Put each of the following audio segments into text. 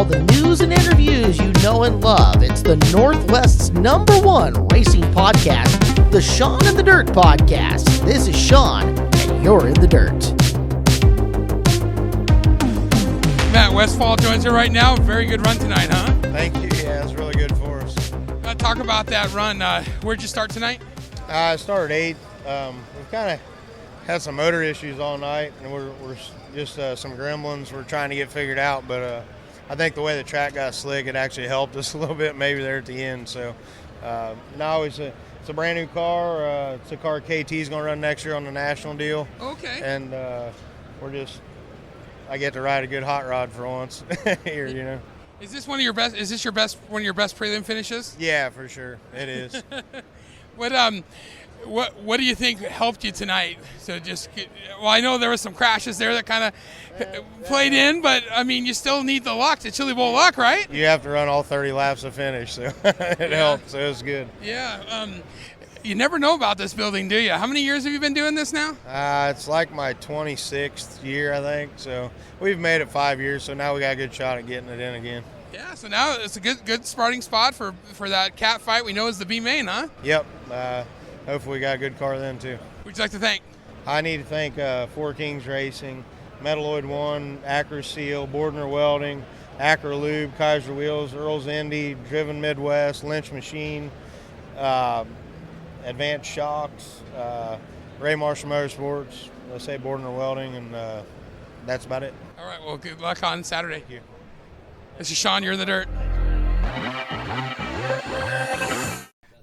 the news and interviews you know and love. It's the Northwest's #1 racing podcast, the Sean in the Dirt podcast. This is Sean, and you're in the dirt. Matt Westfall joins us right now. Very good run tonight, huh? Thank you. Yeah, it's really good for us. Talk about that run. Where'd you start tonight? I started 8. We've kind of had some motor issues all night, and we're just some gremlins we're trying to get figured out. But I think the way the track got slick, it actually helped us a little bit maybe there at the end. So now it's a brand new car. It's a car KT's going to run next year on the national deal. Okay. And I get to ride a good hot rod for once here, you know. Is this one of your best? Is this one of your best prelim finishes? Yeah, for sure, it is. What do you think helped you tonight? So I know there were some crashes there that kind of played in, but I mean, you still need the luck, the Chili Bowl luck, right? You have to run all 30 laps to finish, so it helped. So it was good. Yeah. You never know about this building, do you? How many years have you been doing this now? It's like my 26th year, I think. So we've made it 5 years, so now we got a good shot at getting it in again. Yeah, so now it's a good starting spot for that cat fight we know is the B main, huh? Yep. Hopefully we got a good car then, too. Who'd you like to thank? I need to thank Four Kings Racing, Metalloid One, Acra Seal, Bordner Welding, Acra Lube, Kaiser Wheels, Earl's Indy, Driven Midwest, Lynch Machine, Advanced Shocks, Ray Marshall Motorsports, let's say Bordner Welding, and that's about it. All right, well, good luck on Saturday. Thank you. This is Sean, you're in the dirt.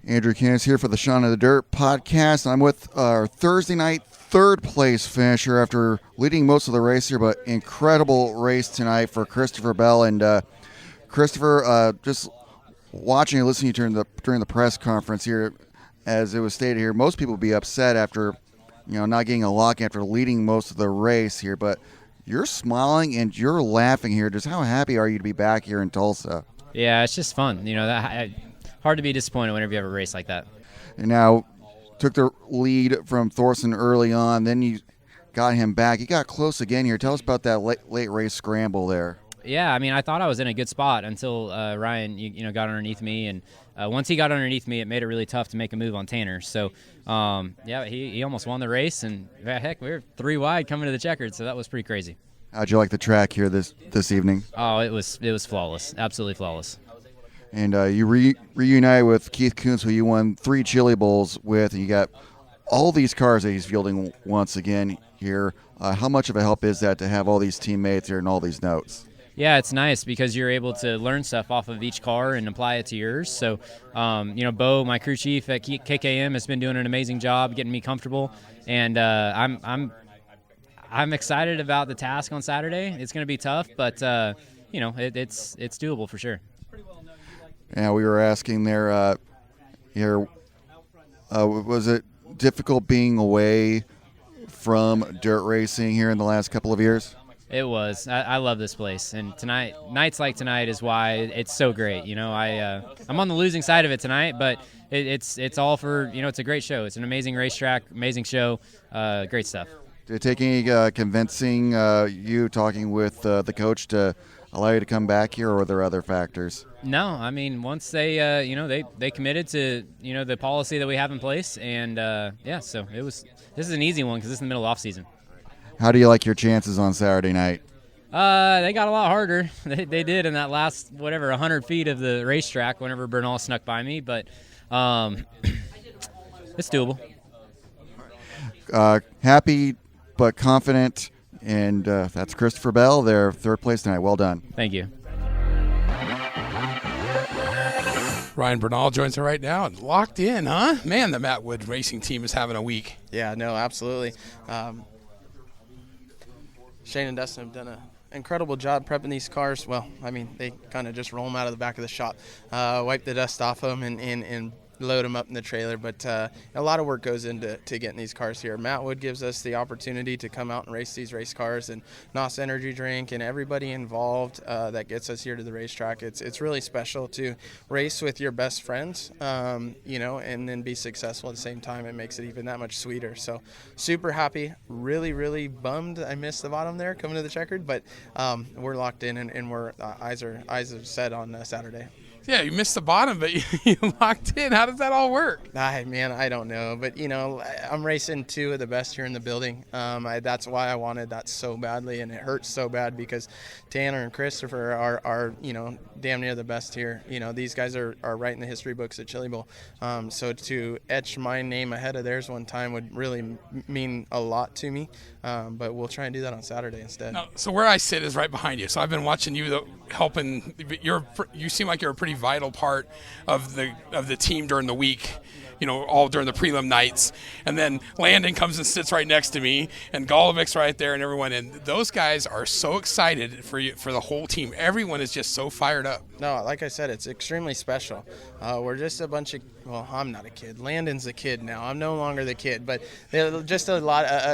Andrew Canis here for the Sean in the Dirt podcast. I'm with our Thursday night third place finisher after leading most of the race here, but incredible race tonight for Christopher Bell. And Christopher, just watching and listening during the press conference here, as it was stated here, most people would be upset after, not getting a lock after leading most of the race here, but you're smiling and you're laughing here. Just how happy are you to be back here in Tulsa? Yeah, it's just fun. Hard to be disappointed whenever you have a race like that. And now took the lead from Thorson early on, then you got him back. You got close again here. Tell us about that late race scramble there. Yeah, I mean, I thought I was in a good spot until Ryan, got underneath me, and once he got underneath me, it made it really tough to make a move on Tanner. So, he almost won the race, and heck, we were 3 wide coming to the checkered, so that was pretty crazy. How'd you like the track here this evening? Oh, it was flawless, absolutely flawless. And you reunited with Keith Kuntz, who you won 3 Chili Bowls with, and you got all these cars that he's fielding once again here. How much of a help is that to have all these teammates here and all these notes? Yeah, it's nice because you're able to learn stuff off of each car and apply it to yours. So, Bo, my crew chief at KKM, has been doing an amazing job getting me comfortable, and I'm excited about the task on Saturday. It's going to be tough, but it's doable for sure. Yeah, we were asking there. Was it difficult being away from dirt racing here in the last couple of years? It was. I love this place, and nights like tonight is why it's so great. I'm on the losing side of it tonight, but it's all for it's a great show. It's an amazing racetrack, amazing show, great stuff. Did it take any convincing you talking with the coach to allow you to come back here, or were there other factors? No, I mean once they they committed to the policy that we have in place, and so this is an easy one because this is the middle of off season. How do you like your chances on Saturday night? They got a lot harder. They did in that last 100 feet of the racetrack whenever Bernal snuck by me, but it's doable. Happy but confident, and that's Christopher Bell, their third place tonight. Well done. Thank you. Ryan Bernal joins us right now and locked in, huh? Man, the Matt Wood racing team is having a week. Yeah, no, absolutely. Shane and Dustin have done an incredible job prepping these cars. Well, I mean, they kind of just roll them out of the back of the shop, wipe the dust off them, and load them up in the trailer. But a lot of work goes into getting these cars here. Matt Wood gives us the opportunity to come out and race these race cars, and NOS Energy Drink and everybody involved that gets us here to the racetrack. It's really special to race with your best friends, and then be successful at the same time. It makes it even that much sweeter. So super happy, really, really bummed I missed the bottom there coming to the checkered, but we're locked in, and we're eyes are set on Saturday. Yeah, you missed the bottom, but you locked in. How does that all work? I don't know. But, I'm racing two of the best here in the building. That's why I wanted that so badly, and it hurts so bad because Tanner and Christopher are damn near the best here. These guys are right in the history books at Chili Bowl. So to etch my name ahead of theirs one time would really mean a lot to me. But we'll try and do that on Saturday instead. Now, so where I sit is right behind you. So I've been watching you, helping. You seem like you're a pretty vital part of the team during the week, all during the prelim nights. And then Landon comes and sits right next to me, and Golovic's right there, and everyone. And those guys are so excited for the whole team. Everyone is just so fired up. No, like I said, it's extremely special. We're just a bunch of, I'm not a kid. Landon's a kid now. I'm no longer the kid, but they're just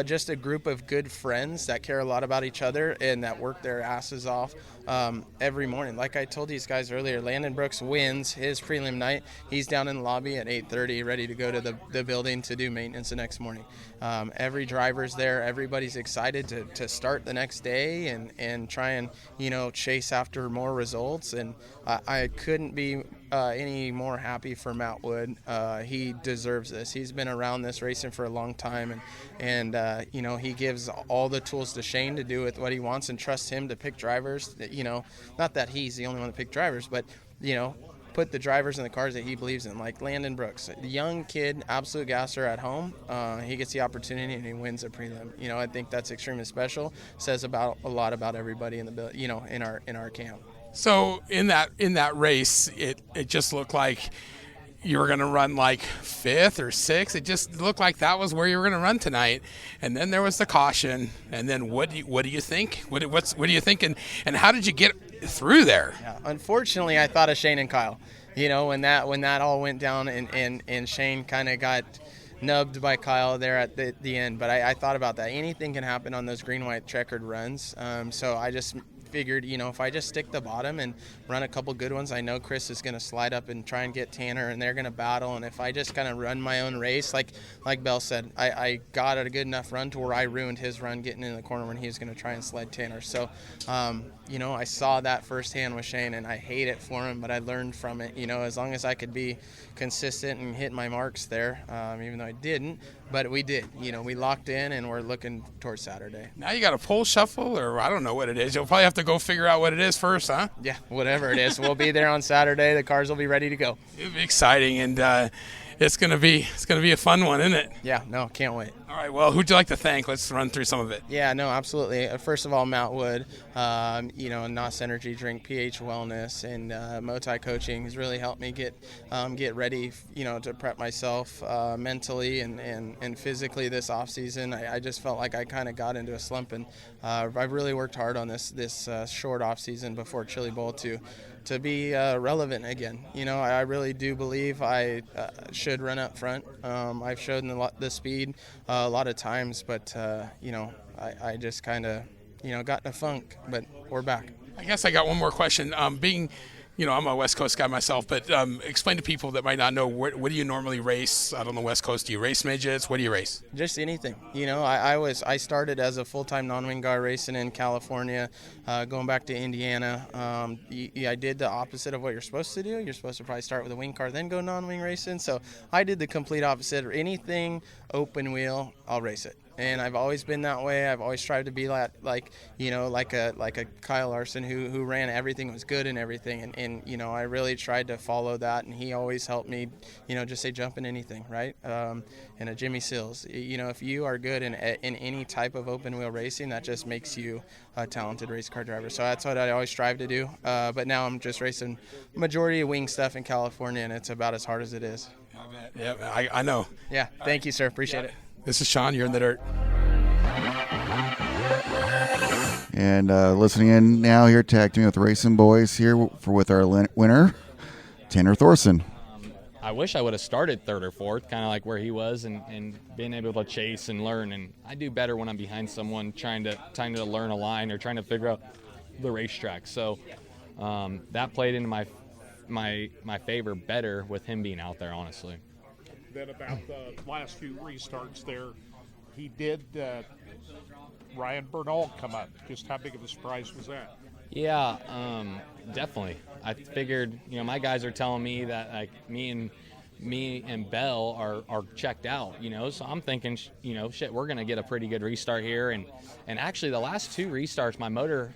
just a group of good friends that care a lot about each other and that work their asses off every morning. Like I told these guys earlier, Landon Brooks wins his prelim night. He's down in the lobby at 8:30, ready to go to the building to do maintenance the next morning. Every driver's there. Everybody's excited to start the next day and try and chase after more results. And I couldn't be any more happy for Matt Wood. He deserves this. He's been around this racing for a long time, and he gives all the tools to Shane to do with what he wants and trusts him to pick drivers. Not that he's the only one to pick drivers, but put the drivers in the cars that he believes in, like Landon Brooks, the young kid, absolute gasser at home. He gets the opportunity and he wins a prelim. I think that's extremely special. Says a lot about everybody in the in our camp. So in that race, it just looked like you were going to run like 5th or 6th. It just looked like that was where you were going to run tonight. And then there was the caution. And then what do you think? What do you think? And how did you get through there? Yeah, unfortunately, I thought of Shane and Kyle. When that all went down and Shane kind of got nubbed by Kyle there at the end. But I thought about that. Anything can happen on those green-white checkered runs. So I just figured, if I just stick the bottom and run a couple good ones, I know Chris is going to slide up and try and get Tanner, and they're going to battle. And if I just kind of run my own race, like Bell said, I got a good enough run to where I ruined his run getting in the corner when he was going to try and slide Tanner. So, I saw that firsthand with Shane, and I hate it for him, but I learned from it. As long as I could be consistent and hit my marks there, even though I didn't. But we did. We locked in, and we're looking towards Saturday. Now you got a pole shuffle, or I don't know what it is. You'll probably have to go figure out what it is first, huh? Yeah, whatever it is. We'll be there on Saturday. The cars will be ready to go. It'll be exciting, and it's gonna be a fun one, isn't it? Yeah, no, can't wait. All right, well, who'd you like to thank? Let's run through some of it. Yeah, no, absolutely. First of all, Matt Wood, NOS Energy Drink, PH Wellness, and Motai Coaching has really helped me get ready, to prep myself mentally and physically this off season. I just felt like I kind of got into a slump, and I've really worked hard on this short off season before Chili Bowl to be relevant again. I really do believe I should run up front. I've shown the speed a lot of times, but I just kind of got in a funk, but we're back. I guess I got one more question. I'm a West Coast guy myself, but explain to people that might not know, what do you normally race out on the West Coast? Do you race midgets? What do you race? Just anything. I started as a full-time non-wing guy racing in California, going back to Indiana. I did the opposite of what you're supposed to do. You're supposed to probably start with a wing car, then go non-wing racing. So I did the complete opposite. Anything open wheel, I'll race it. And I've always been that way. I've always tried to be like a Kyle Larson who ran everything, was good in everything. And I really tried to follow that. And he always helped me, just say jump in anything, right? And a Jimmy Sills. If you are good in any type of open wheel racing, that just makes you a talented race car driver. So that's what I always strive to do. But now I'm just racing majority of wing stuff in California, and it's about as hard as it is. Yeah, I know. Yeah, thank you, sir. Appreciate it. This is Sean. You're in the dirt. And listening in now here, tag teaming with Racing Boys here with our winner, Tanner Thorson. I wish I would have started third or fourth, kind of like where he was, and being able to chase and learn. And I do better when I'm behind someone trying to learn a line or trying to figure out the racetrack. So that played into my favor better with him being out there, honestly. Then about the last few restarts there, he did Ryan Bernal come up. Just how big of a surprise was that? Yeah, definitely. I figured, my guys are telling me that like me and Bell are checked out, so I'm thinking, shit, we're gonna get a pretty good restart here. And actually the last two restarts, my motor,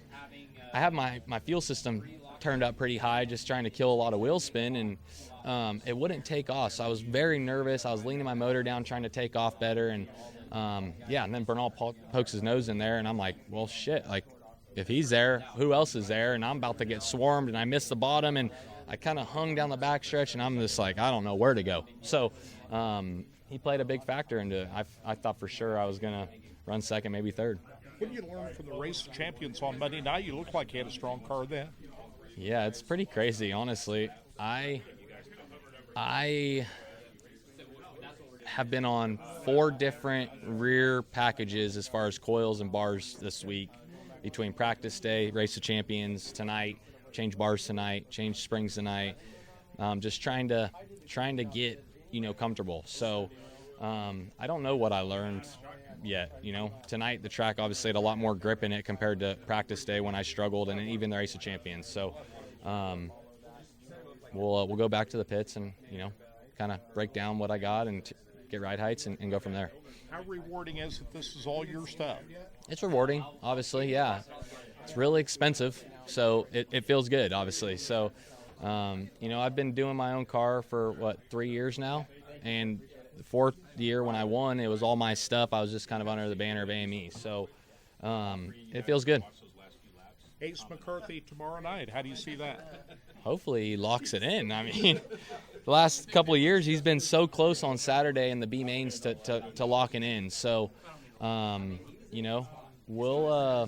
I have my fuel system turned up pretty high, just trying to kill a lot of wheel spin, and it wouldn't take off. So I was very nervous. I was leaning my motor down, trying to take off better, and and then Bernal pokes his nose in there, and I'm like, well, shit, like, if he's there, who else is there? And I'm about to get swarmed, and I missed the bottom, and I kind of hung down the backstretch, and I'm just like, I don't know where to go. So he played a big factor into it. I thought for sure I was going to run second, maybe third. What did you learn from the race champions on Monday night? You looked like you had a strong car then. Yeah, it's pretty crazy, honestly. I have been on 4 different rear packages as far as coils and bars this week, between practice day, race of champions tonight, change bars tonight, change springs tonight, just trying to get comfortable. So I don't know what I learned yet. Tonight the track obviously had a lot more grip in it compared to practice day when I struggled, and even the race of champions. So we'll go back to the pits and kind of break down what I got and get ride heights and go from there. How rewarding is it? This is all your stuff. It's rewarding, obviously, yeah. It's really expensive, so it feels good, obviously. So, I've been doing my own car for, 3 years now, and the 4th year when I won, it was all my stuff. I was just kind of under the banner of AME, so it feels good. Ace McCarthy tomorrow night. How do you see that? Hopefully he locks it in. I mean, the last couple of years he's been so close on Saturday in the B mains to locking in. So, we'll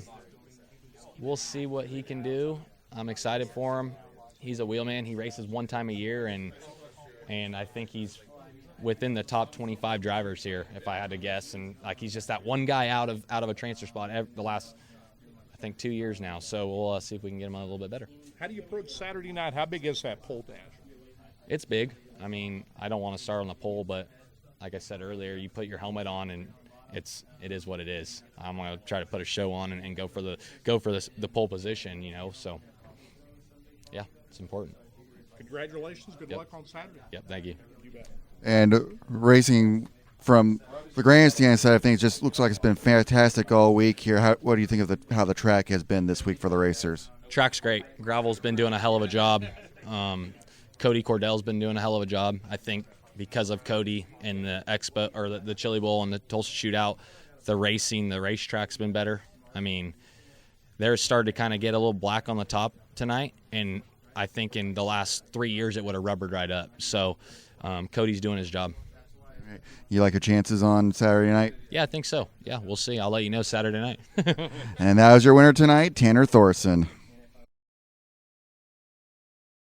see what he can do. I'm excited for him. He's a wheelman. He races one time a year, and I think he's within the top 25 drivers here, if I had to guess. And like, he's just that one guy out of a transfer spot the last, I think, 2 years now. So we'll see if we can get him a little bit better. How do you approach Saturday night? How big is that pole dash? It's big. I mean, I don't want to start on the pole, but like I said earlier, you put your helmet on and it is what it is. I'm going to try to put a show on and go for the pole position, So, yeah, it's important. Congratulations. Good luck on Saturday. Yep, thank you. You bet. And racing from the grandstand side of things just looks like it's been fantastic all week here. What do you think of how the track has been this week for the racers? Track's great. Gravel's been doing a hell of a job. Cody Cordell's been doing a hell of a job. I think because of Cody and the Expo or the Chili Bowl and the Tulsa Shootout, the racetrack's been better. I mean, they're starting to kind of get a little black on the top tonight, and I think in the last 3 years it would have rubbered right up. So Cody's doing his job. Right. You like your chances on Saturday night? Yeah, I think so. Yeah, we'll see. I'll let you know Saturday night. And that was your winner tonight, Tanner Thorson.